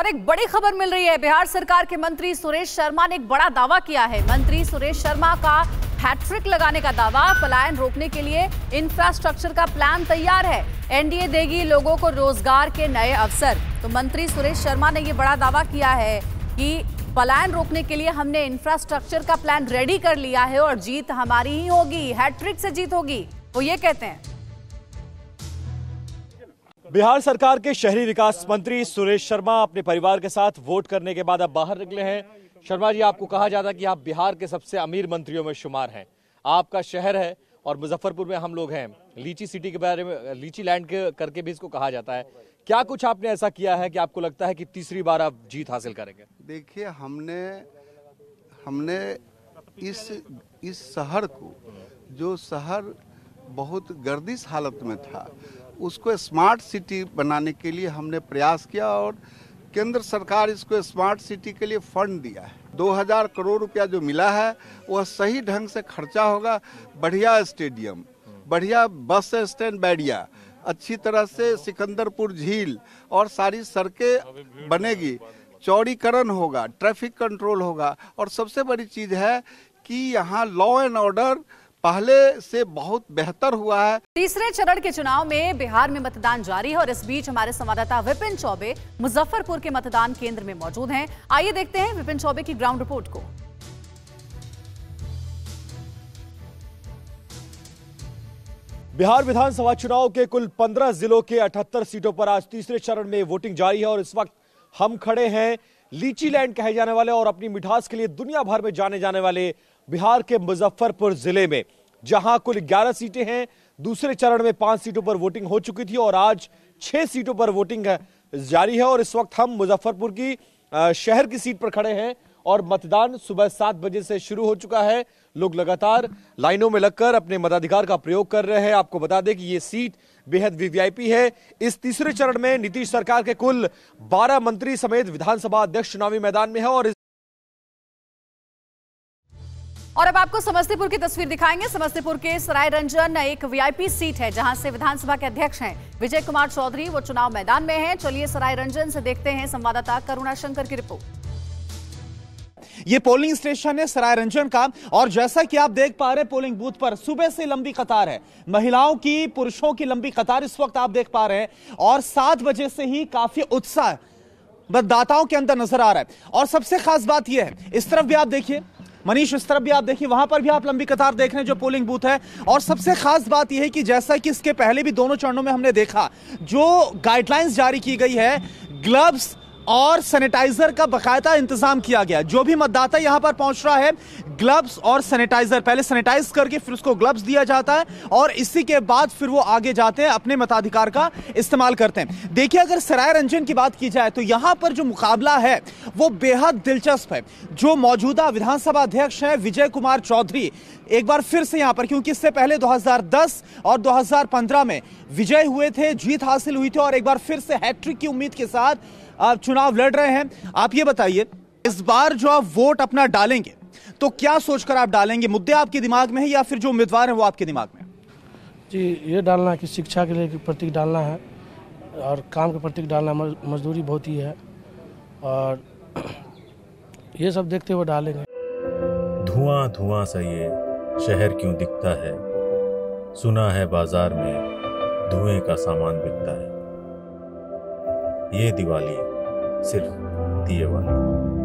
और एक बड़ी खबर मिल रही है। बिहार सरकार के मंत्री सुरेश शर्मा ने एक बड़ा दावा किया है। मंत्री सुरेश शर्मा का हैट्रिक लगाने का दावा। पलायन रोकने के लिए इंफ्रास्ट्रक्चर का प्लान तैयार है। एनडीए देगी लोगों को रोजगार के नए अवसर। तो मंत्री सुरेश शर्मा ने ये बड़ा दावा किया है कि पलायन रोकने के लिए हमने इंफ्रास्ट्रक्चर का प्लान रेडी कर लिया है और जीत हमारी ही होगी, हैट्रिक से जीत होगी, वो ये कहते हैं। बिहार सरकार के शहरी विकास मंत्री सुरेश शर्मा अपने परिवार के साथ वोट करने के बाद अब बाहर निकले हैं। शर्मा जी, आपको कहा जाता है कि आप बिहार के सबसे अमीर मंत्रियों में शुमार हैं। आपका शहर है और मुजफ्फरपुर में हम लोग हैं, लीची सिटी के बारे में, लीची लैंड करके भी इसको कहा जाता है। क्या कुछ आपने ऐसा किया है कि आपको लगता है कि तीसरी बार आप जीत हासिल करेंगे? देखिए, हमने इस शहर को, जो शहर बहुत गर्दिश हालत में था, उसको स्मार्ट सिटी बनाने के लिए हमने प्रयास किया और केंद्र सरकार इसको स्मार्ट सिटी के लिए फंड दिया है। 2000 करोड़ रुपया जो मिला है वह सही ढंग से खर्चा होगा। बढ़िया स्टेडियम, बढ़िया बस स्टैंड, बैरिया, अच्छी तरह से सिकंदरपुर झील और सारी सड़कें बनेगी, चौड़ीकरण होगा, ट्रैफिक कंट्रोल होगा और सबसे बड़ी चीज है कि यहाँ लॉ एंड ऑर्डर पहले से बहुत बेहतर हुआ है। तीसरे चरण के चुनाव में बिहार में मतदान जारी है और इस बीच हमारे संवाददाता विपिन चौबे मुजफ्फरपुर के मतदान केंद्र में मौजूद हैं। आइए देखते हैं विपिन चौबे की ग्राउंड रिपोर्ट को। बिहार विधानसभा चुनाव के कुल 15 जिलों के 78 सीटों पर आज तीसरे चरण में वोटिंग जारी है और इस वक्त हम खड़े हैं लीची लैंड कहे जाने वाले और अपनी मिठास के लिए दुनिया भर में जाने जाने वाले बिहार के मुजफ्फरपुर जिले में, जहां कुल 11 सीटें हैं। दूसरे चरण में 5 सीटों पर वोटिंग हो चुकी थी और आज 6 सीटों पर वोटिंग जारी है और इस वक्त हम मुजफ्फरपुर की शहर की सीट पर खड़े हैं और मतदान सुबह 7 बजे से शुरू हो चुका है। लोग लगातार लाइनों में लगकर अपने मताधिकार का प्रयोग कर रहे हैं। आपको बता दें कि ये सीट बेहद वीवीआईपी है। इस तीसरे चरण में नीतीश सरकार के कुल 12 मंत्री समेत विधानसभा अध्यक्ष चुनावी मैदान में है और अब आपको समस्तीपुर की तस्वीर दिखाएंगे। समस्तीपुर के सरायरंजन एक वीआईपी सीट है जहां से विधानसभा के अध्यक्ष हैं विजय कुमार चौधरी, वो चुनाव मैदान में हैं। चलिए सरायरंजन से देखते हैं संवाददाता करुणा शंकर की रिपोर्ट। ये पोलिंग स्टेशन है सरायरंजन का और जैसा कि आप देख पा रहे हैं पोलिंग बूथ पर सुबह से लंबी कतार है, महिलाओं की, पुरुषों की लंबी कतार इस वक्त आप देख पा रहे हैं और 7 बजे से ही काफी उत्साह मतदाताओं के अंदर नजर आ रहा है। और सबसे खास बात यह है, इस तरफ भी आप देखिए मनीष, इस तरफ भी आप देखिए, वहां पर भी आप लंबी कतार देख रहे हैं जो पोलिंग बूथ है। और सबसे खास बात यह है कि जैसा कि इसके पहले भी दोनों चरणों में हमने देखा, जो गाइडलाइंस जारी की गई है, ग्लव्स और सैनिटाइजर का बकायदा इंतजाम किया गया। जो भी मतदाता यहां पर पहुंच रहा है, ग्लव्स और सैनिटाइजर, पहले सैनिटाइज करके फिर उसको ग्लव्स दिया जाता है और इसी के बाद फिर वो आगे जाते हैं, अपने मताधिकार का इस्तेमाल करते हैं। देखिए, अगर सरायरंजन की बात की जाए तो यहां पर जो मुकाबला है वो बेहद दिलचस्प है। जो मौजूदा विधानसभा अध्यक्ष हैं विजय कुमार चौधरी, एक बार फिर से यहां पर, क्योंकि इससे पहले 2010 और 2015 में विजय हुए थे, जीत हासिल हुई थी और एक बार फिर से हैट्रिक की उम्मीद के साथ आप चुनाव लड़ रहे हैं। आप ये बताइए, इस बार जो आप वोट अपना डालेंगे तो क्या सोचकर आप डालेंगे? मुद्दे आपके दिमाग में है या फिर जो उम्मीदवार है वो आपके दिमाग में? जी, ये डालना है कि शिक्षा के लिए प्रतीक डालना है और काम के प्रतीक डालना, मजदूरी बहुत ही है और ये सब देखते हुए डालेंगे। धुआं धुआं सा ये शहर क्यों दिखता है, सुना है बाजार में धुएं का सामान बिकता है। ये दिवाली सिर्फ दिए वाली।